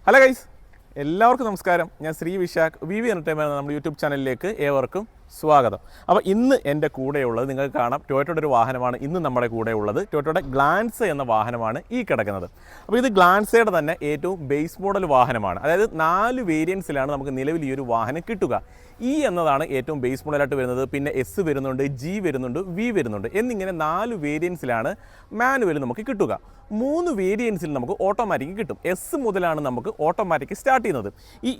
Hello guys, എല്ലാവർക്കും നമസ്കാരം. ഞാൻ ശ്രീ വിശാഖ് വി എൻ്റർടൈൻമെൻറ്റ് നമ്മുടെ യൂട്യൂബ് ചാനലിലേക്ക് ഏവർക്കും സ്വാഗതം. അപ്പോൾ ഇന്ന് എൻ്റെ കൂടെയുള്ളത് നിങ്ങൾക്ക് കാണാം, ടൊയോട്ടയുടെ ഒരു വാഹനമാണ് ഇന്ന് നമ്മുടെ കൂടെ ഉള്ളത്. ടൊയോട്ടയുടെ ഗ്ലാൻസ എന്ന വാഹനമാണ് ഈ കിടക്കുന്നത്. അപ്പോൾ ഇത് ഗ്ലാൻസയുടെ തന്നെ ഏറ്റവും ബേസ് മോഡൽ വാഹനമാണ്. അതായത് 4 വേരിയൻസിലാണ് നമുക്ക് നിലവിൽ ഈ ഒരു വാഹനം കിട്ടുക. എന്നതാണ് ഏറ്റവും ബേസ് മോഡലായിട്ട് വരുന്നത്. പിന്നെ എസ് വരുന്നുണ്ട്, ജി വരുന്നുണ്ട്, വി വരുന്നുണ്ട് എന്നിങ്ങനെ 4 വേരിയൻസിലാണ് മാനുവൽ നമുക്ക് കിട്ടുക. 3 വേരിയൻസിൽ നമുക്ക് ഓട്ടോമാറ്റിക് കിട്ടും. എസ് മുതലാണ് നമുക്ക് ഓട്ടോമാറ്റിക് സ്റ്റാർട്ട് ചെയ്യുന്നത്.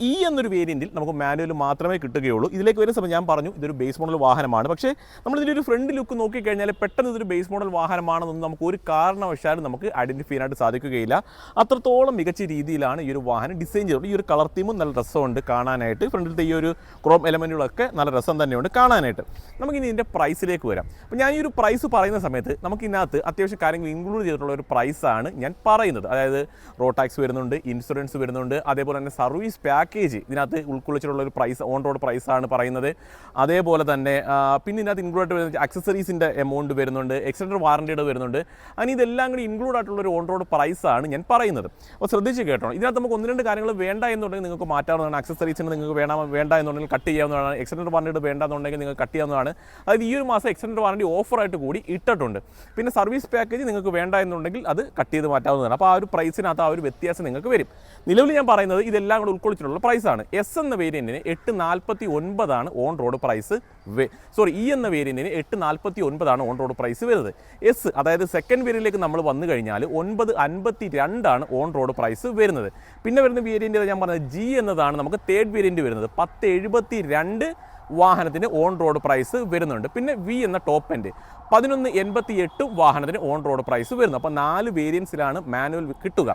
ഈ എന്നൊരു വേരിയൻറ്റിൽ നമുക്ക് മാനുവൽ മാത്രമേ കിട്ടുകയുള്ളൂ. ഇതിലേക്ക് വരുന്ന സമയം ഞാൻ പറഞ്ഞു ഇതൊരു ബേസ് മോഡൽ വാഹനമാണ്. പക്ഷേ നമ്മളിതിൻ്റെ ഒരു ഫ്രണ്ട് ലുക്ക് നോക്കിക്കഴിഞ്ഞാൽ പെട്ടെന്ന് ഇതൊരു ബേസ് മോഡൽ വാഹനമാണെന്നൊന്നും നമുക്ക് ഒരു കാരണവശാലും നമുക്ക് ഐഡൻറ്റിഫൈ ചെയ്യാനായിട്ട് സാധിക്കുകയില്ല. അത്രത്തോളം മികച്ച രീതിയിലാണ് ഈ ഒരു വാഹനം ഡിസൈൻ ചെയ്തത്. ഈ ഒരു കളർ തീമും നല്ല രസമുണ്ട് കാണാനായിട്ട്. ഫ്രണ്ടിലത്തെ ഈ ഒരു ക്രോം എലമെൻറ്റുകളൊക്കെ നല്ല രസം തന്നെയുണ്ട് കാണാനായിട്ട്. നമുക്കിനി ഇതിൻ്റെ പ്രൈസിലേക്ക് വരാം. അപ്പോൾ ഞാൻ ഈ ഒരു പ്രൈസ് പറയുന്ന സമയത്ത് നമുക്കിതിനകത്ത് അത്യാവശ്യം കാര്യങ്ങൾ ഇൻക്ലൂഡ് ചെയ്തിട്ടുള്ള ഒരു പ്രൈസാണ് ഞാൻ പറയുന്നത്. അതായത് റോഡ് ടാക്സ് വരുന്നുണ്ട്, ഇൻഷുറൻസ് വരുന്നുണ്ട്, അതേപോലെ തന്നെ സർവീസ് പാക്കേജ് ഇതിനകത്ത് ഉൾക്കൊള്ളിച്ചിട്ടുള്ള ഒരു പ്രൈസ്, ഓൺ റോഡ് പ്രൈസാണ് പറയുന്നത്. അതേപോലെ തന്നെ പിന്നെ ഇതിനകത്ത് ഇൻക്ലൂഡ് ആയിട്ട് വരുന്ന അക്സസറീസിൻ്റെ എമൗണ്ട് വരുന്നുണ്ട്, എക്സ്റ്റൻഡഡ് വാറണ്ടിയുടെ വരുന്നുണ്ട്. അങ്ങനെ ഇതെല്ലാം കൂടി ഇൻക്ലൂഡ് ആയിട്ടുള്ളൊരു ഓൺ റോഡ് പ്രൈസാണ് ഞാൻ പറയുന്നത്. അപ്പോൾ ശ്രദ്ധിച്ച് കേട്ടോ. ഇതിനകത്ത് നമുക്ക് 1-2 കാര്യങ്ങൾ വേണ്ട എന്നുണ്ടെങ്കിൽ നിങ്ങൾക്ക് മാറ്റാവുന്നതാണ്. അക്സസറീസിന് നിങ്ങൾക്ക് വേണ്ട എന്നുണ്ടെങ്കിൽ കട്ട് ചെയ്യാവുന്നതാണ്. എക്സ്റ്റൻഡഡ് വാറണ്ടിയുടെ വേണ്ട എന്നുണ്ടെങ്കിൽ നിങ്ങൾക്ക് കട്ട് ചെയ്യാവുന്നതാണ്. അതായത് ഈ ഒരു മാസം എക്സ്റ്റൻഡഡ് വാറണ്ടി ഓഫറായിട്ട് കൂടി ഇട്ടിട്ടുണ്ട്. പിന്നെ സർവീസ് പാക്കേജ് നിങ്ങൾക്ക് വേണ്ട എന്നുണ്ടെങ്കിൽ അത് കട്ട് ചെയ്ത് മാറ്റാവുന്നതാണ്. അപ്പോൾ ആ ഒരു പ്രൈസിനകത്ത് ആ ഒരു വ്യത്യാസം നിങ്ങൾക്ക് വരും. നിലവിൽ ഞാൻ പറയുന്നത് ഇതെല്ലാം കൂടെ ഉൾക്കൊള്ളിച്ചിട്ടുള്ള പ്രൈസാണ്. എസ് എന്ന വേരിയൻറ്റിന് 849 ഓൺ റോഡ് പ്രൈസ്. ഈ എന്ന വേരിയൻറ്റിന് 849 ഓൺ റോഡ് പ്രൈസ് വരുന്നത്. എസ് അതായത് സെക്കൻഡ് വേരിയൻറ്റിലേക്ക് നമ്മൾ വന്നു കഴിഞ്ഞാൽ 952 ഓൺ റോഡ് പ്രൈസ് വരുന്നത്. പിന്നെ വരുന്ന വേരിയൻറ്റ് ഞാൻ പറഞ്ഞത് ജി എന്നതാണ് നമുക്ക് തേർഡ് വേരിയൻറ്റ് വരുന്നത്. 1072 വാഹനത്തിന് ഓൺ റോഡ് പ്രൈസ് വരുന്നുണ്ട്. പിന്നെ വി എന്ന ടോപ്പ് എൻഡ് 1188 വാഹനത്തിന് ഓൺ റോഡ് പ്രൈസ് വരുന്നു. അപ്പോൾ 4 വേരിയൻസിലാണ് മാനുവൽ കിട്ടുക.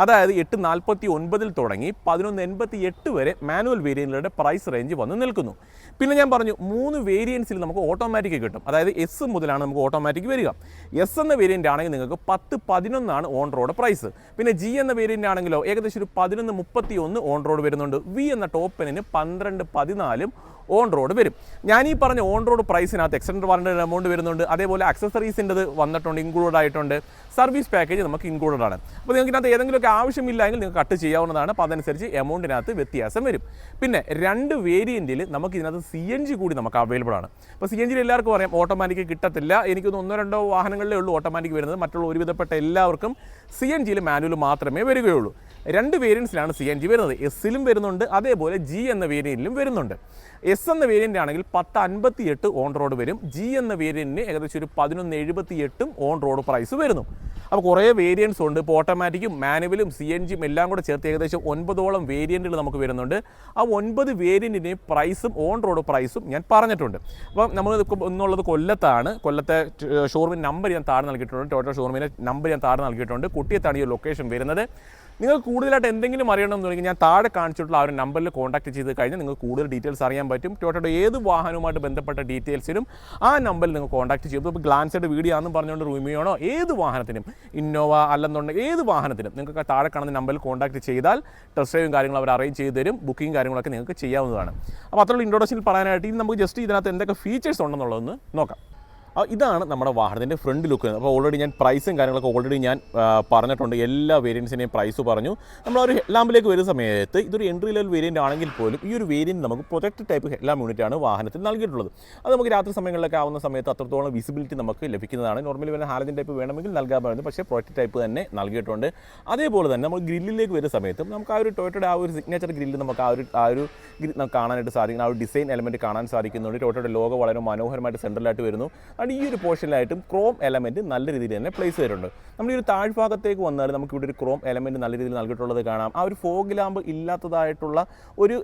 അതായത് 849 തുടങ്ങി 1188 വരെ മാനുവൽ വേരിയൻറ്റുകളുടെ പ്രൈസ് റേഞ്ച് വന്ന് നിൽക്കുന്നു. പിന്നെ ഞാൻ പറഞ്ഞു 3 വേരിയൻസിൽ നമുക്ക് ഓട്ടോമാറ്റിക് കിട്ടും. അതായത് എസ് മുതലാണ് നമുക്ക് ഓട്ടോമാറ്റിക് വരിക. എസ് എന്ന വേരിയൻ്റ് ആണെങ്കിൽ നിങ്ങൾക്ക് 1011 ഓൺ റോഡ് പ്രൈസ്. പിന്നെ ജി എന്ന വേരിയൻ്റ് ആണെങ്കിലോ ഏകദേശം ഒരു 1131 ഓൺ റോഡ് വരുന്നുണ്ട്. വി എന്ന ടോപ്പ് എൻഡിന് 1214 ഓൺ റോഡ് വരും. ഞാൻ ഈ പറഞ്ഞ ഓൺ റോഡ് പ്രൈസിനകത്ത് എക്സ്റ്റൻഡഡ് വാറണ്ടിയുടെ എമൗണ്ട് വരുന്നുണ്ട്. അതേപോലെ അക്സസറീസിൻ്റെത് വന്നിട്ടുണ്ട്, ഇൻക്ലൂഡ് ആയിട്ടുണ്ട്. സർവീസ് പാക്കേജ് നമുക്ക് ഇൻക്ലൂഡഡ് ആണ്. അപ്പോൾ നിങ്ങൾക്ക് ഇതിനകത്ത് ഏതെങ്കിലുമൊക്കെ ആവശ്യമില്ല എങ്കിൽ നിങ്ങൾക്ക് കട്ട് ചെയ്യാവുന്നതാണ്. അപ്പോൾ അതനുസരിച്ച് എമൗണ്ടിനകത്ത് വ്യത്യാസം വരും. പിന്നെ 2 വേരിയൻറ്റിൽ നമുക്ക് ഇതിനകത്ത് CNG കൂടി നമുക്ക് അവൈലബിൾ ആണ്. അപ്പോൾ CNG എല്ലാവർക്കും അറിയാം ഓട്ടോമാറ്റിക് കിട്ടത്തില്ല. എനിക്കൊന്ന് 1-2 വാഹനങ്ങളിലേ ഉള്ളൂ ഓട്ടോമാറ്റിക് വരുന്നത്. മറ്റുള്ള ഒരുവിധപ്പെട്ട എല്ലാവർക്കും CNGയിൽ മാനുവൽ മാത്രമേ വരികയുള്ളൂ. 2 വേരിയൻസിലാണ് CNG വരുന്നത്. എസ്സിലും വരുന്നുണ്ട്, അതേപോലെ ജി എന്ന വേരിയൻറ്റിലും വരുന്നുണ്ട്. എസ് എന്ന വേരിയൻ്റ് ആണെങ്കിൽ 1058 ഓൺ റോഡ് വരും. ജി എന്ന വേരിയൻറ്റിന് ഏകദേശം ഒരു 1178 ഓൺ റോഡ് പ്രൈസ് വരുന്നു. അപ്പോൾ കുറേ വേരിയൻസ് ഉണ്ട്. ഇപ്പോൾ ഓട്ടോമാറ്റിക്കും മാനുവലും CNGയും എല്ലാം കൂടെ ചേർത്ത് ഏകദേശം 9ഓളം വേരിയൻറ്റുകൾ നമുക്ക് വരുന്നുണ്ട്. ആ 9 വേരിയൻറ്റിൻ്റെയും പ്രൈസും ഓൺ റോഡ് പ്രൈസും ഞാൻ പറഞ്ഞിട്ടുണ്ട്. അപ്പം നമ്മൾ ഇന്നുള്ളത് കൊല്ലത്താണ്. കൊല്ലത്തെ ഷോറൂമിൻ്റെ നമ്പർ ഞാൻ താഴെ നൽകിയിട്ടുണ്ട്. ടൊയോട്ട ഷോറൂമിൻ്റെ നമ്പർ ഞാൻ താഴെ നൽകിയിട്ടുണ്ട്. കുട്ടിയത്താണ് ഈ ലൊക്കേഷൻ വരുന്നത്. നിങ്ങൾ കൂടുതലായിട്ട് എന്തെങ്കിലും അറിയണമെന്നുണ്ടെങ്കിൽ ഞാൻ താഴെ കാണിച്ചിട്ടുള്ള ആ ഒരു നമ്പറിൽ കോൺടാക്ട് ചെയ്ത് കഴിഞ്ഞാൽ നിങ്ങൾക്ക് കൂടുതൽ ഡീറ്റെയിൽസ് അറിയാൻ പറ്റും. ടൊയോട്ടയുടെ ഏത് വാഹനവുമായിട്ട് ബന്ധപ്പെട്ട ഡീറ്റെയിൽസിനും ആ നമ്പറിൽ നിങ്ങൾ കോൺടാക്ട് ചെയ്യും. ഇപ്പോൾ ഗ്ലാൻസയുടെ വീഡിയോ ആണെന്ന് പറഞ്ഞുകൊണ്ട് റൂമിയോണോ ഏത് വാഹനത്തിനും, ഇന്നോവ അല്ലെന്നുണ്ടെങ്കിൽ ഏത് വാഹനത്തിനും നിങ്ങൾക്ക് താഴെ കാണുന്ന നമ്പറിൽ കോൺടാക്ട് ചെയ്താൽ ടെസ്റ്റ് ഡ്രൈവും കാര്യങ്ങളും അവർ അറേഞ്ച് ചെയ്ത് തരും. ബുക്കിംഗ് കാര്യങ്ങളൊക്കെ നിങ്ങൾക്ക് ചെയ്യാവുന്നതാണ്. അപ്പോൾ അത്രയുള്ള ഇൻട്രൊഡക്ഷനിൽ പറയാനായിട്ട് ഇനി നമുക്ക് ജസ്റ്റ് ഇതിനകത്ത് എന്തൊക്കെ ഫീച്ചേഴ്സ് ഉണ്ടെന്നുള്ളതൊന്ന് നോക്കാം. ഇതാണ് നമ്മുടെ വാഹനത്തിൻ്റെ ഫ്രണ്ട് ലുക്ക്. അപ്പോൾ ഓൾറെഡി ഞാൻ പ്രൈസും കാര്യങ്ങളൊക്കെ ഓൾറെഡി ഞാൻ പറഞ്ഞിട്ടുണ്ട്. എല്ലാ വേരിയൻസിൻ്റെയും പ്രൈസ് പറഞ്ഞു. നമ്മൾ ഒരു ഹെഡ്ലാമ്പിലേക്ക് വരുന്ന സമയത്ത് ഇതൊരു എൻട്രി ലെവൽ വേരിയൻ്റ് ആണെങ്കിൽ പോലും ഈ ഒരു വേരിയൻറ്റ് നമുക്ക് പ്രൊജക്ട് ടൈപ്പ് ഹെഡ്ലാമ്പ് യൂണിറ്റാണ് വാഹനത്തിൽ നൽകിയിട്ടുള്ളത്. അത് നമുക്ക് രാത്രി സമയങ്ങളിലൊക്കെ ആവുന്ന സമയത്ത് അത്രത്തോളം വിസിബിലിറ്റി നമുക്ക് ലഭിക്കുന്നതാണ്. നോർമലി വരുന്ന ഹാലജൻ ടൈപ്പ് വേണമെങ്കിൽ നൽകാമായിരുന്നു, പക്ഷേ പ്രൊജക്ട് ടൈപ്പ് തന്നെ നൽകിയിട്ടുണ്ട്. അതേപോലെ തന്നെ നമ്മൾ ഗ്രില്ലിലേക്ക് വരുന്ന സമയത്തും നമുക്ക് ആ ഒരു ടൊയോട്ടയുടെ ആ ഒരു സിഗ്നേച്ചർ ഗ്രില്ല് നമുക്ക് ആ ഒരു ഗ്രില്ല് കാണാനായിട്ട് സാധിക്കുന്നു. ആ ഒരു ഡിസൈൻ എലമെൻറ്റ് കാണാൻ സാധിക്കുന്നുണ്ട്. ടൊയോട്ടയുടെ ലോഗോ വളരെ മനോഹരമായിട്ട് സെൻട്രലായിട്ട് വരുന്നു. ഈ ഒരു പോർഷനിലായിട്ടും ക്രോം എലമെൻറ്റ് നല്ല രീതിയിൽ തന്നെ പ്ലേസ് ചെയ്തിട്ടുണ്ട്. നമ്മൾ ഈ ഒരു താഴ്ഭാഗത്തേക്ക് വന്നാൽ നമുക്ക് ഇവിടെ ഒരു ക്രോം എലമെൻറ്റ് നല്ല രീതിയിൽ നൽകിയിട്ടുള്ളത് കാണാം. ആ ഒരു ഫോഗ് ലാമ്പ് ഇല്ലാത്തതായിട്ടുള്ള ഒരു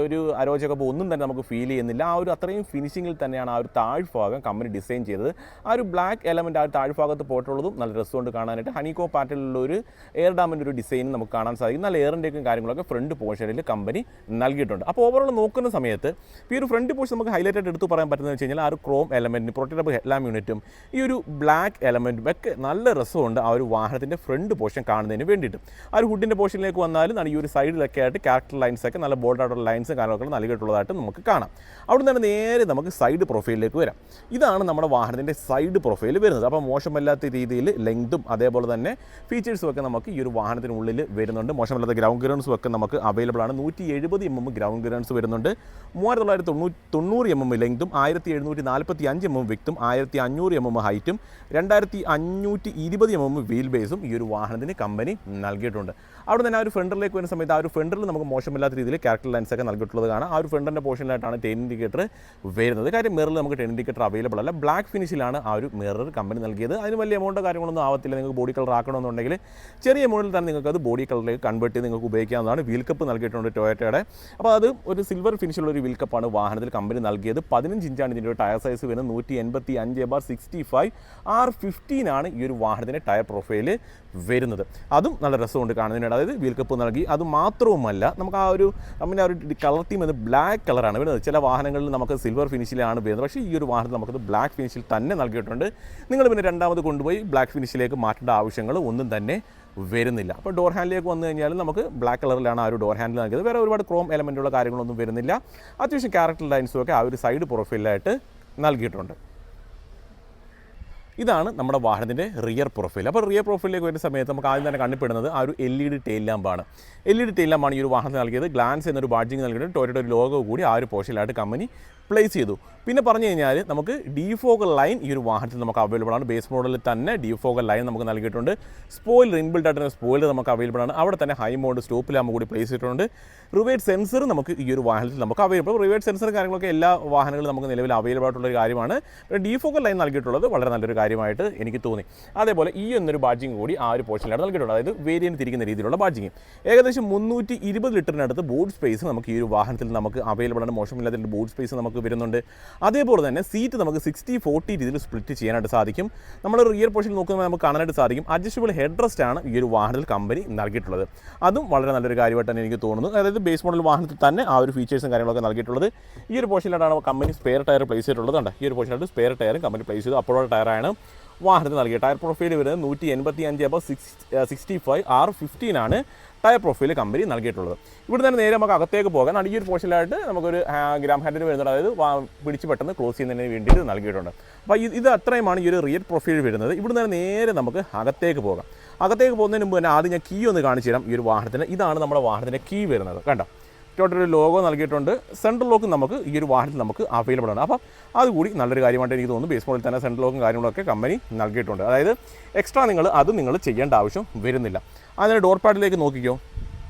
ഒരു അരോചകപ്പ് ഒന്നും തന്നെ നമുക്ക് ഫീൽ ചെയ്യുന്നില്ല. ആ ഒരു അത്രയും ഫിനിഷിങ്ങിൽ തന്നെയാണ് ആ ഒരു താഴ്ഭാഗം കമ്പനി ഡിസൈൻ ചെയ്തത്. ആ ഒരു ബ്ലാക്ക് എലമെൻറ്റ് ആ ഒരു താഴ്ഭാഗത്ത് പോയിട്ടുള്ളതും നല്ല രസമുണ്ട് കാണാനായിട്ട്. ഹണികോ പാറ്റേണിലുള്ള ഒരു എയർ ഡാമിൻ്റെ ഒരു ഡിസൈൻ നമുക്ക് കാണാൻ സാധിക്കും. നല്ല എയറിൻ്റെയൊക്കെ കാര്യങ്ങളൊക്കെ ഫ്രണ്ട് പോർഷനിൽ കമ്പനി നൽകിയിട്ടുണ്ട്. അപ്പോൾ ഓവറോൾ നോക്കുന്ന സമയത്ത് ഈ ഒരു ഫ്രണ്ട് പോർഷൻ നമുക്ക് ഹൈലൈറ്റ് ആയിട്ട് എടുത്ത് പറയാൻ പറ്റുന്നത് വെച്ച് കഴിഞ്ഞാൽ ആ ഒരു ക്രോം എലമെൻറ്റിന് പ്രൊട്ടക്റ്റബിൾ ഹെഡ്ലാമ്പ് എക്സാം യൂണിറ്റും ഈ ഒരു ബ്ലാക്ക് എലമെൻറ്റും ഒക്കെ നല്ല രസമുണ്ട് ആ ഒരു വാഹനത്തിൻ്റെ ഫ്രണ്ട് പോർഷൻ കാണുന്നതിന് വേണ്ടിയിട്ട്. ആ ഒരു ഹുഡിൻ്റെ പോർഷനിലേക്ക് വന്നാലും ഈ ഒരു സൈഡിലൊക്കെ ആയിട്ട് ക്യാരക്ടർ ലൈൻസൊക്കെ നല്ല ബോൾഡായിട്ടുള്ള ലൈൻസും കാര്യങ്ങളൊക്കെ നൽകിയിട്ടുള്ളതായിട്ട് നമുക്ക് കാണാം. അവിടെ നിന്ന് നേരെ നമുക്ക് സൈഡ് പ്രൊഫൈലിലേക്ക് വരാം. ഇതാണ് നമ്മുടെ വാഹനത്തിൻ്റെ സൈഡ് പ്രൊഫൈൽ വരുന്നത്. അപ്പോൾ മോശമല്ലാത്ത രീതിയിൽ ലെങ്തും അതേപോലെ തന്നെ ഫീച്ചേഴ്സും ഒക്കെ നമുക്ക് ഈ ഒരു വാഹനത്തിനുള്ളിൽ വരുന്നുണ്ട്. മോശമല്ലാത്ത ഗ്രൗണ്ട് ക്ലിയറൻസും ഒക്കെ നമുക്ക് അവൈലബിൾ ആണ്. 170 mm ഗ്രൗണ്ട് ക്ലിയറൻസ് വരുന്നുണ്ട്. 3990 mm ലെങ്തും 1745 mm വിക്തും 1500 mm ഹൈറ്റും 2520 mm വീൽ ബേസും ഈ ഒരു വാഹനത്തിന് കമ്പനി നൽകിയിട്ടുണ്ട്. അവിടെ തന്നെ ആ ഒരു ഫ്രണ്ടിലേക്ക് വരുന്ന സമയത്ത് ആ ഒരു ഫ്രണ്ടിൽ നമുക്ക് മോശമില്ലാത്ത രീതിയിൽ ക്യാരക്ടർ ലൈൻസ് ഒക്കെ നൽകിയിട്ടുള്ളത് കാണാം. ആ ഒരു ഫ്രണ്ടിൻ്റെ പോർഷനിലായിട്ടാണ് ടേൺ ഇൻഡിക്കേറ്റർ വരുന്നത്. കാര്യം മിററിൽ നമുക്ക് ടേൺ ഇൻഡിക്കേറ്റർ അവൈലബിൾ അല്ല. ബ്ലാക്ക് ഫിനിഷിലാണ് ആ ഒരു മിറർ കമ്പനി നൽകിയത്. അതിന് വലിയ എമൗണ്ട് കാര്യങ്ങളൊന്നും ആവത്തില്ല. നിങ്ങൾക്ക് ബോഡി കളർ ആക്കണമെന്നുണ്ടെങ്കിൽ ചെറിയ എമൗണ്ടിൽ തന്നെ നിങ്ങൾക്ക് അത് ബോഡി കളറിലേക്ക് കൺവേർട്ട് ചെയ്ത് നിങ്ങൾക്ക് ഉപയോഗിക്കാവുന്നതാണ്. വീൽ കപ്പ് നൽകിയിട്ടുണ്ട് ടൊയോട്ടയുടെ. അപ്പോൾ അത് ഒരു സിൽവർ ഫിനിഷിലുള്ള ഒരു വീൽ കപ്പാണ് വാഹനത്തിൽ കമ്പനി നൽകിയത്. 15 ഇഞ്ചാണ് ഇതിൻ്റെ ഒരു ടയർ സൈസ് വരുന്നത്. 185/65 R15 ആണ് ഈ ഒരു വാഹനത്തിൻ്റെ ടയർ പ്രൊഫൈൽ വരുന്നത്. അതും നല്ല രസമുണ്ട് കാണുന്നതിനായിട്ട്. അതായത് വീൽ കപ്പ് നൽകി. അത് മാത്രവുമല്ല നമുക്ക് ആ ഒരു കളർ തീം അത് ബ്ലാക്ക് കളറാണ് വരുന്നത്. ചില വാഹനങ്ങളിൽ നമുക്ക് സിൽവർ ഫിനിഷിലാണ് വരുന്നത്. പക്ഷേ ഈ ഒരു വാഹനത്തിൽ നമുക്കത് ബ്ലാക്ക് ഫിനിഷിൽ തന്നെ നൽകിയിട്ടുണ്ട്. നിങ്ങൾ പിന്നെ രണ്ടാമത് കൊണ്ടുപോയി ബ്ലാക്ക് ഫിനിഷിലേക്ക് മാറ്റേണ്ട ആവശ്യങ്ങൾ ഒന്നും തന്നെ വരുന്നില്ല. അപ്പോൾ ഡോർ ഹാൻഡിലേക്ക് വന്നു കഴിഞ്ഞാൽ നമുക്ക് ബ്ലാക്ക് കളറിലാണ് ആ ഒരു ഡോർ ഹാൻഡിൽ നൽകിയത്. വേറെ ഒരുപാട് ക്രോം എലമെൻറ്റുള്ള കാര്യങ്ങളൊന്നും വരുന്നില്ല. അത്യാവശ്യം ക്യാരക്ടർ ലൈൻസും ഒക്കെ ആ ഒരു സൈഡ് പ്രൊഫൈലായിട്ട് നൽകിയിട്ടുണ്ട്. ഇതാണ് നമ്മുടെ വാഹനത്തിൻ്റെ റിയർ പ്രൊഫൈൽ. അപ്പോൾ റിയർ പ്രൊഫൈലിലേക്ക് വരുന്ന സമയത്ത് നമുക്ക് ആദ്യം തന്നെ കണ്ടുപെടുന്നത് ആ ഒരു LED ടെയിൽ ലാമ്പാണ്. LED ടെയിൽ ലാമ്പാണ് ഈ ഒരു വാഹനത്തിന് നൽകിയത്. ഗ്ലാൻസ് എന്നൊരു ബാഡ്ജിങ് നൽകിയിട്ട് ടൊയോട്ടയുടെ ഒരു ലോഗോ കൂടി ആ ഒരു പോർഷനിലായിട്ട് കമ്പനി പ്ലേസ് ചെയ്തു. പിന്നെ പറഞ്ഞു കഴിഞ്ഞാൽ നമുക്ക് ഡിഫോഗർ ലൈൻ ഈ ഒരു വാഹനത്തിൽ നമുക്ക് അവൈലബിൾ ആണ്. ബേസ് മോഡലിൽ തന്നെ ഡിഫോഗർ ലൈൻ നമുക്ക് നൽകിയിട്ടുണ്ട്. സ്പോയിലർ ഇൻബിൽഡ് ആയിട്ടുള്ള സ്പോയിലർ നമുക്ക് അവൈലബിൾ ആണ്. അവിടെ തന്നെ ഹൈ മോഡ് സ്റ്റോപ്പ് ലാമ്പ് കൂടി പ്ലേസ് ചെയ്തിട്ടുണ്ട്. റിവേഴ്സ് സെൻസർ നമുക്ക് ഈ ഒരു വാഹനത്തിൽ നമുക്ക് അവൈലബിൾ. റിവേഴ്സ് സെൻസർ കാര്യങ്ങളൊക്കെ എല്ലാ വാഹനങ്ങളും നമുക്ക് നിലവിൽ അവൈലബിൾ ആയിട്ടുള്ള ഒരു കാര്യമാണ്. ഡിഫോഗർ ലൈൻ നൽകിയിട്ടുള്ളത് വളരെ നല്ലൊരു കാര്യമായിട്ട് എനിക്ക് തോന്നി. അതേപോലെ ഈ എന്നൊരു ബാഡ്ജിങ് കൂടി ആ ഒരു പോർഷനിലാണ് നൽകിയിട്ടുണ്ട്. അതായത് വേരിയൻറ്റ് തിരിക്കുന്ന രീതിയിലുള്ള ബാഡ്ജിങ്. ഏകദേശം 320 ലിറ്ററിനടുത്ത് ബൂട്ട് സ്പേസ് നമുക്ക് ഈ ഒരു വാഹനത്തിൽ നമുക്ക് അവൈലബിൾ ആണ്. മോശമില്ലാത്ത ബൂട്ട് സ്പേസ് നമുക്ക് വരുന്നുണ്ട്. അതേപോലെ തന്നെ സീറ്റ് നമുക്ക് 60-40 രീതിയിൽ സ്പ്ലിറ്റ് ചെയ്യാനായിട്ട് സാധിക്കും. നമ്മൾ റിയർ പോർഷനിൽ നോക്കുമ്പോൾ നമുക്ക് കാണാനായിട്ട് സാധിക്കും അഡ്ജസ്റ്റബിൾ ഹെഡ് റെസ്റ്റ് ആണ് ഈ ഒരു വാഹനത്തിൽ കമ്പനി നൽകിയിട്ടുള്ളത്. അതും വളരെ നല്ലൊരു കാര്യമായിട്ട് തന്നെ എനിക്ക് തോന്നുന്നു. അതായത് ബേസ് മോഡൽ വാഹനത്തിൽ തന്നെ ആ ഒരു ഫീച്ചേഴ്സും കാര്യങ്ങളൊക്കെ നൽകിയിട്ടുള്ളത്. ഈ ഒരു പോർഷനിലാണ് കമ്പനി സ്പെയർ ടയർ പ്ലേസ് ചെയ്തിട്ടുള്ളത്. കണ്ടോ, ഈ ഒരു പോർഷനിലായിട്ട് സ്പെയർ ടയറും കമ്പനി പ്ലേസ് ചെയ്തു. അപ്പോഴുള്ള ടയറാണ് വാഹനത്തിൽ നൽകിയ. ടയർ പ്രൊഫൈൽ വരുന്നത് 185/65 R15 ആണ് ടയർ പ്രൊഫൈൽ കമ്പനി നൽകിയിട്ടുള്ളത്. ഇവിടെ തന്നെ നേരെ നമുക്ക് അകത്തേക്ക് പോകാൻ ഈ ഒരു പോർഷനിലായിട്ട് നമുക്കൊരു ഗ്രാം ഹാൻഡിന് വരുന്നുണ്ട്. അതായത് പിടിച്ച് പെട്ടെന്ന് ക്ലോസ് ചെയ്യുന്നതിന് വേണ്ടിയിട്ട് നൽകിയിട്ടുണ്ട്. അപ്പോൾ ഇത് അത്രയുമാണ് ഈ ഒരു റിയർ പ്രൊഫൈൽ വരുന്നത്. ഇവിടെ നിന്ന് നേരെ നമുക്ക് അകത്തേക്ക് പോകാം. അകത്തേക്ക് പോകുന്നതിന് മുമ്പ് തന്നെ ആദ്യം ഞാൻ കീ ഒന്ന് കാണിച്ചു തരാം. ഈ ഒരു വാഹനത്തിന് ഇതാണ് നമ്മുടെ വാഹനത്തിൻ്റെ കീ വരുന്നത്. കണ്ടോ, ടോട്ടൽ ഒരു ലോഗോ നൽകിയിട്ടുണ്ട്. സെൻട്രൽ ലോക്ക് നമുക്ക് ഈ ഒരു വാഹനത്തിൽ നമുക്ക് അവൈലബിൾ ആണ്. അപ്പം അതുകൂടി നല്ലൊരു കാര്യമായിട്ട് എനിക്ക് തോന്നുന്നു. ബേസ് മോഡിൽ തന്നെ സെൻട്രൽ ലോക്കും കാര്യങ്ങളൊക്കെ കമ്പനി നൽകിയിട്ടുണ്ട്. അതായത് എക്സ്ട്രാ നിങ്ങൾ ചെയ്യേണ്ട ആവശ്യം വരുന്നില്ല. അതിന് ഡോർ പാഡിലേക്ക് നോക്കിക്കോ.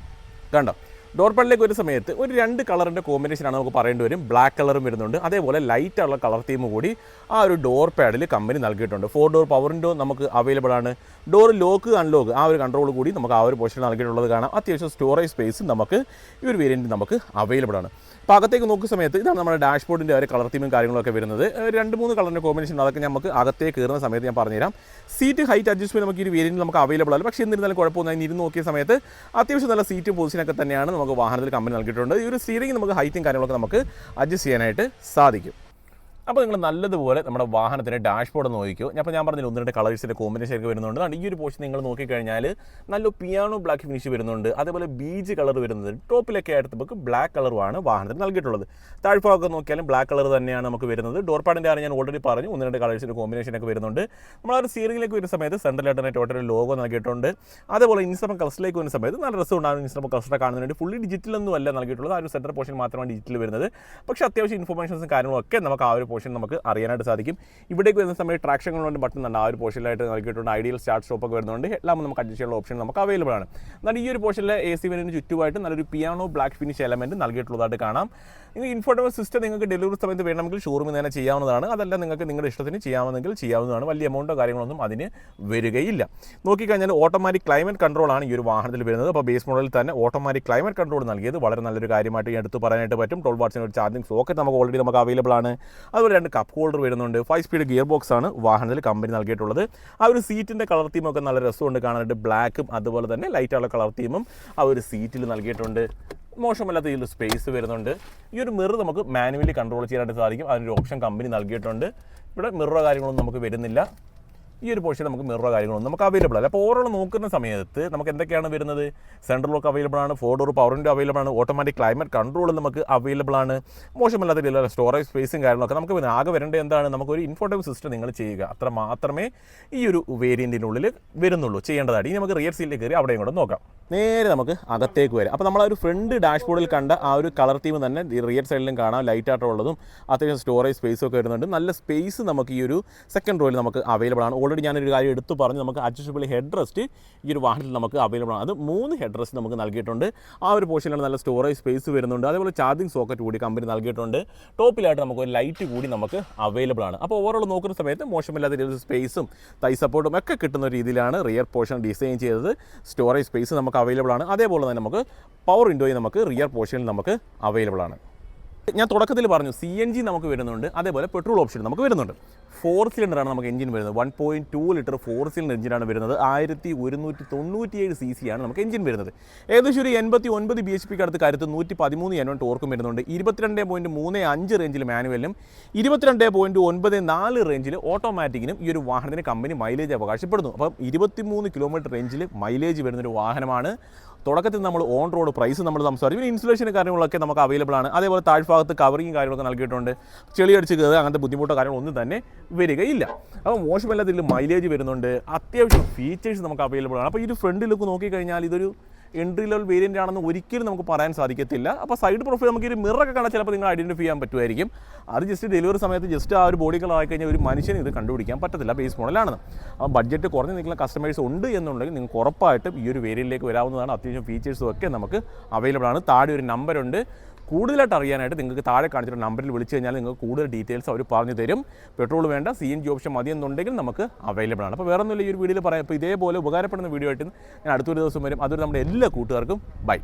കണ്ടോ, ഡോർ പാഡിലേക്ക് ഒരു സമയത്ത് ഒരു 2 കളറിൻ്റെ കോമ്പിനേഷനാണ് നമുക്ക് പറയേണ്ടി വരും. ബ്ലാക്ക് കളറും വരുന്നുണ്ട്. അതേപോലെ ലൈറ്റുള്ള കളർ തീം കൂടി ആ ഒരു ഡോർ പാഡിൽ കമ്പനി നൽകിയിട്ടുണ്ട്. 4 ഡോർ പവർ വിൻഡോ നമുക്ക് അവൈലബിൾ ആണ്. ഡോർ ലോക്ക് അൺലോക്ക് ആ ഒരു കൺട്രോൾ കൂടി നമുക്ക് ആ ഒരു പോർഷൻ നൽകിയിട്ടുള്ളത് കാണാം. അത്യാവശ്യം സ്റ്റോറേജ് സ്പേസും നമുക്ക് ഈ ഒരു വേരിയൻറ്റ് നമുക്ക് അവൈലബിൾ ആണ്. അപ്പോൾ അകത്തേക്ക് നോക്കുന്ന സമയത്ത് ഇതാണ് നമ്മുടെ ഡാഷ്ബോർഡിൻ്റെ ഒരു കളർ തീമും കാര്യങ്ങളൊക്കെ വരുന്നത്. 2-3 കളറിൻ്റെ കോമ്പിനേഷൻ അതൊക്കെ നമുക്ക് അകത്തേക്ക് കയറുന്ന സമയത്ത് ഞാൻ പറഞ്ഞുതരാം. സീറ്റ് ഹൈറ്റ് അഡ്ജസ്റ്റ്മെൻറ്റ് നമുക്ക് ഈ ഒരു വേരിയൻറ്റ് നമുക്ക് അവൈലബിൾ ആണ്. പക്ഷേ എന്നിരുന്നാലും കുഴപ്പമൊന്നും ഇരുന്ന് നോക്കിയ സമയത്ത് അത്യാവശ്യം നല്ല സീറ്റും പൊസിഷനൊക്കെ തന്നെയാണ് നമുക്ക് വാഹനത്തിൽ കമ്പനി നൽകിയിട്ടുണ്ട്. ഈ ഒരു സ്റ്റീറിംഗ് നമുക്ക് ഹൈറ്റും കാര്യങ്ങളൊക്കെ നമുക്ക് അഡ്ജസ്റ്റ് ചെയ്യാനായിട്ട് സാധിക്കും. അപ്പോൾ നിങ്ങൾ നല്ലതുപോലെ നമ്മുടെ വാഹനത്തിൻ്റെ ഡാഷ്ബോർഡ് നോക്കിക്കോ. അപ്പോൾ ഞാൻ പറഞ്ഞില്ല 1-2 കളേഴ്സിൻ്റെ കോമ്പിനേഷൻ ഒക്കെ വരുന്നുണ്ട്. ഈ ഒരു പോർഷൻ നിങ്ങൾ നോക്കിക്കഴിഞ്ഞാൽ നല്ല പിയാനോ ബ്ലാക്ക് ഫിനിഷ് വരുന്നുണ്ട്. അതേപോലെ ബീജ് കളർ വരുന്നത്. ടോപ്പിലൊക്കെ ആയിട്ട് നമുക്ക് ബ്ലാക്ക് കളറുമാണ് വാഹനത്തിൽ നൽകിയിട്ടുള്ളത്. താഴ്ഭാഗമൊക്കെ നോക്കിയാലും ബ്ലാക്ക് കളർ തന്നെയാണ് നമുക്ക് വരുന്നത്. ഡോർ പാഡിൻ്റെ ആണ് ഞാൻ ഓൾറെഡി പറഞ്ഞു. 1-2 കളേഴ്സിൻ്റെ കോമ്പിനേഷൻ ഒക്കെ വരുന്നുണ്ട്. നമ്മൾ ആ ഒരു സ്റ്റീറിംഗിലേക്ക് വരുന്ന സമയത്ത് സെൻട്രലായിട്ട് തന്നെ ടോട്ടൽ ലോഗോ നൽകിയിട്ടുണ്ട്. അതേപോലെ ഇൻസ്ട്രുമെൻറ്റ് ക്ലസ്റ്ററിലേക്ക് വരുന്ന സമയത്ത് നല്ല രസമുണ്ടാകും. ഇൻസ്ട്രുമെൻറ്റ് ക്ലസ്റ്റർ കാണുന്നതിന് വേണ്ടി ഫുള്ളി ഡിജിറ്റലൊന്നും അല്ല നൽകിയിട്ടുള്ളത്. ആ ഒരു സെൻറ്റർ പോർഷൻ മാത്രമാണ് ഡിജിറ്റൽ വരുന്നത്. പക്ഷേ അത്യാവശ്യം ഇൻഫർമേഷൻസും കാര്യങ്ങളൊക്കെ നമുക്ക് ആ ഒരു പോർഷൻ നമുക്ക് അറിയാനായിട്ട് സാധിക്കും. ഇവിടേക്ക് വരുന്ന സമയത്ത് ട്രാക്ഷൻ കൺട്രോളിൻ്റെ ബട്ടൺ ഉണ്ട്. ആ ഒരു പോർഷനിലായിട്ട് നൽകിയിട്ടുണ്ട്. ഐഡിയൽ സ്റ്റാർട്ട് സ്റ്റോപ്പ് ഒക്കെ വരുന്നുണ്ട്. എല്ലാം നമുക്ക് അഡ്ജസ്റ്റ് ചെയ്യാനുള്ള ഓപ്ഷൻ നമുക്ക് അവൈലബിൾ ആണ്. എന്നാൽ ഈ ഒരു പോർഷനിലെ AC വെന്റിന് ചുറ്റുമായിട്ട് നല്ലൊരു പിയാനോ ബ്ലാക്ക് ഫിനിഷ് എലമെൻറ്റ് നൽകിയിട്ടുള്ളതായിട്ട് കാണാം. ഇനി ഇൻഫോർട്ടൈൻമെൻറ്റ് സിസ്റ്റം നിങ്ങൾക്ക് ഡെലിവറി സമയത്ത് വേണമെങ്കിൽ ഷോറൂമിൽ തന്നെ ചെയ്യാവുന്നതാണ്. അതല്ല നിങ്ങൾക്ക് നിങ്ങളുടെ ഇഷ്ടത്തിന് ചെയ്യാവുന്നെങ്കിൽ ചെയ്യാവുന്നതാണ്. വലിയ എമൗണ്ടോ കാര്യങ്ങളൊന്നും അതിന് വരികയില്ല. നോക്കിക്കഴിഞ്ഞാൽ ഓട്ടോമാറ്റിക് ക്ലൈമറ്റ് കൺട്രോളാണ് ഈ ഒരു വാഹനത്തിൽ വരുന്നത്. അപ്പോൾ ബേസ് മോഡലിൽ തന്നെ ഓട്ടോമാറ്റിക് ക്ലൈമറ്റ് കൺട്രോൾ നൽകിയത് വളരെ നല്ലൊരു കാര്യമായിട്ട് എടുത്ത് പറയാനായിട്ട് പറ്റും. 12 വാട്ട്സിന് ഒരു ചാർജിങ് സോക്കറ്റ് നമുക്ക് ഓൾറെഡി നമുക്ക് അവൈലബിൾ ആണ്. അതുപോലെ 2 കപ്പ് ഹോൾഡർ വരുന്നുണ്ട്. 5 സ്പീഡ് ഗിയർ ബോക്സ് ആണ് വാഹനത്തിൽ കമ്പനി നൽകിയിട്ടുള്ളത്. ആ ഒരു സീറ്റിൻ്റെ കളർ തീമൊക്കെ നല്ല രസമുണ്ട് കാണാനായിട്ട്. ബ്ലാക്കും അതുപോലെ തന്നെ ലൈറ്റുള്ള കളർ തീമും ആ ഒരു സീറ്റിൽ നൽകിയിട്ടുണ്ട്. മോശമല്ലാത്ത രീതിയിൽ സ്പേസ് വരുന്നുണ്ട്. ഈ ഒരു മിറർ നമുക്ക് മാനുവലി കൺട്രോൾ ചെയ്യാനായിട്ട് സാധിക്കും. അതിനൊരു ഓപ്ഷൻ കമ്പനി നൽകിയിട്ടുണ്ട്. ഇവിടെ മിററോ കാര്യങ്ങളൊന്നും നമുക്ക് വരുന്നില്ല. ഈ ഒരു പോർഷൻ നമുക്ക് മിററോ കാര്യങ്ങളൊന്നും നമുക്ക് അവൈലബിൾ അല്ല. അപ്പോൾ ഓവറോൾ നോക്കുന്ന സമയത്ത് നമുക്ക് എന്തൊക്കെയാണ് വരുന്നത്? സെൻട്രൽ ലോക്ക് അവൈലബിൾ ആണ്, 4 ഡോർ പവർ വിൻഡോ അവൈലബിൾ ആണ്, ഓട്ടോമാറ്റിക് ക്ലൈമറ്റ് കൺട്രോൾ നമുക്ക് അവൈലബിൾ ആണ്, മോശമല്ലാത്ത രീതിയിലുള്ള സ്റ്റോറേജ് സ്പേസും കാര്യങ്ങളൊക്കെ നമുക്ക് വരുന്നത്. ആകെ വരേണ്ടത് എന്താണ്? നമുക്കൊരു ഇൻഫോർട്ടൈൻ സിസ്റ്റം നിങ്ങൾ ചെയ്യുക, അത്ര മാത്രമേ ഈ ഒരു വേരിയൻറ്റിനുള്ളിൽ വരുന്നുള്ളൂ ചെയ്യേണ്ടതായിട്ട്. ഇനി നമുക്ക് റിയർ സീറ്റിൽ കയറി അവിടെയും കൂടെ നോക്കാം. നേരെ നമുക്ക് അകത്തേക്ക് വരാം. അപ്പോൾ നമ്മൾ ആ ഒരു ഫ്രണ്ട് ഡാഷ്ബോർഡിൽ കണ്ട ആ ഒരു കളർ തീം തന്നെ റിയർ സൈഡിലും കാണാം. ലൈറ്റ് ആയിട്ടുള്ളതും അത്യാവശ്യം സ്റ്റോറേജ് സ്പേസും ഒക്കെ വരുന്നുണ്ട്. നല്ല സ്പേസ് നമുക്ക് ഈ ഒരു സെക്കൻഡ് റോയിൽ നമുക്ക് അവൈലബിൾ ആണ്. ഓൾറെഡി ഞാനൊരു കാര്യം എടുത്തു പറഞ്ഞു, നമുക്ക് അഡ്ജസ്റ്റബിൾ ഹെഡ് റെസ്റ്റ് ഈ ഒരു വാഹനത്തിൽ നമുക്ക് അവൈലബിൾ ആണ്. അത് 3 ഹെഡ് റെസ്റ്റ് നമുക്ക് നൽകിയിട്ടുണ്ട്. ആ ഒരു പോർഷനിലാണ് നല്ല സ്റ്റോറേജ് സ്പേസ് വരുന്നുണ്ട്. അതേപോലെ ചാർജിങ് സോക്കറ്റ് കൂടി കമ്പനി നൽകിയിട്ടുണ്ട്. ടോപ്പിലായിട്ട് നമുക്ക് ഒരു ലൈറ്റ് കൂടി നമുക്ക് അവൈലബിൾ ആണ്. അപ്പോൾ ഓവറോൾ നോക്കുന്ന സമയത്ത് മോശമില്ലാത്ത രീതിയിൽ സ്പേസും തൈ സപ്പോർട്ടും ഒക്കെ കിട്ടുന്ന രീതിയിലാണ് റിയർ പോർഷൻ ഡിസൈൻ ചെയ്തത്. സ്റ്റോറേജ് സ്പേസ് നമുക്ക് അവൈലബിൾ ആണ്. അതേപോലെ തന്നെ നമുക്ക് പവർ വിൻഡോയും നമുക്ക് റിയർ പോർഷനിൽ നമുക്ക് അവൈലബിൾ ആണ്. ഞാൻ തുടക്കത്തിൽ പറഞ്ഞു CNG നമുക്ക് വരുന്നുണ്ട്, അതേപോലെ പെട്രോൾ ഓപ്ഷൻ നമുക്ക് വരുന്നുണ്ട്. 4 സിലിണ്ടറാണ് നമുക്ക് എഞ്ചിൻ വരുന്നത്. 1.2 ലിറ്റർ 4 സിലിണ്ടർ എഞ്ചിനാണ് വരുന്നത്. 1197 cc ആണ് നമുക്ക് എഞ്ചിൻ വരുന്നത്. ഏകദേശം ഒരു 89 bhp അടുത്ത് കരുത്ത്, 113 N1 ടോർക്കും വരുന്നുണ്ട്. 22.35 റേഞ്ചിൽ മാനുവലിനും 22.94 റേഞ്ചിൽ ഓട്ടോമാറ്റിക്കിനും ഈ ഒരു വാഹനത്തിന് കമ്പനി മൈലേജ് അവകാശപ്പെടുന്നു. അപ്പം 23 കിലോമീറ്റർ റേഞ്ചിൽ മൈലേജ് വരുന്നൊരു വാഹനമാണ്. തുടക്കത്തിൽ നമ്മൾ ഓൺ റോഡ് പ്രൈസ് നമ്മൾ സംസാരിക്കും. പിന്നെ ഇൻസുലേഷൻ കാര്യങ്ങളൊക്കെ നമുക്ക് അവൈലബിൾ ആണ്. അതേപോലെ താഴ്ഭാഗത്ത് കവറിങ് കാര്യങ്ങളൊക്കെ നൽകിയിട്ടുണ്ട്. ചെളി അടിച്ച് കയറുക അങ്ങനത്തെ ബുദ്ധിമുട്ടോ കാര്യങ്ങളൊന്നും തന്നെ വരികയില്ല. അപ്പോൾ മോശമല്ലാത്ത ഇതിൽ മൈലേജ് വരുന്നുണ്ട്. അത്യാവശ്യം ഫീച്ചേഴ്സ് നമുക്ക് അവൈലബിൾ ആണ്. അപ്പോൾ ഈ ഒരു ഫ്രണ്ട് ലുക്ക് നോക്കിക്കഴിഞ്ഞാൽ ഇതൊരു എൻട്രി ലെവൽ വേരിയൻ്റ് ആണെന്ന് ഒരിക്കലും നമുക്ക് പറയാൻ സാധിക്കത്തില്ല. അപ്പോൾ സൈഡ് പ്രൊഫൈൽ നമുക്ക് ഒരു മിററൊക്കെ കണ്ടാൽ ചിലപ്പോൾ നിങ്ങൾ ഐഡൻറ്റിഫൈ ചെയ്യാൻ പറ്റുമായിരിക്കും. അത് ജസ്റ്റ് ഡെലിവറി സമയത്ത് ജസ്റ്റ് ആ ഒരു ബോഡി കളർ ആയിക്കഴിഞ്ഞാൽ ഒരു മനുഷ്യന് ഇത് കണ്ടുപിടിക്കാൻ പറ്റത്തില്ല. ബേസ് മോഡലാണെന്ന്. അപ്പോൾ ബഡ്ജറ്റ് കുറഞ്ഞ് നിൽക്കുന്ന കസ്റ്റമേഴ്സ് ഉണ്ട് എന്നുണ്ടെങ്കിൽ നിങ്ങൾക്ക് ഉറപ്പായിട്ടും ഈ ഒരു വേരിയൻറ്റിലേക്ക് വരാവുന്നതാണ്. അത്യാവശ്യം ഫീച്ചേഴ്സും ഒക്കെ നമുക്ക് അവൈലബിൾ ആണ്. താഴെ ഒരു നമ്പറുണ്ട്. കൂടുതലായിട്ട് അറിയാനായിട്ട് നിങ്ങൾക്ക് താഴെ കാണിച്ചിട്ട് നമ്പറിൽ വിളിച്ചു കഴിഞ്ഞാൽ നിങ്ങൾക്ക് കൂടുതൽ ഡീറ്റെയിൽസ് അവർ പറഞ്ഞു തരും. പെട്രോൾ വേണ്ട, CNG ഓപ്ഷൻ മതി എന്നുണ്ടെങ്കിൽ നമുക്ക് അവൈലബിൾ ആണ്. അപ്പോൾ വേറെ ഒന്നുമില്ല ഈ ഒരു വീഡിയോയിൽ പറയാം. അപ്പോൾ ഇതേപോലെ ഉപകാരപ്പെടുന്ന വീഡിയോ ആയിട്ട് ഞാൻ അടുത്തൊരു ദിവസം വരും. അതൊരു നമ്മുടെ എല്ലാ കൂട്ടുകാർക്കും ബൈ.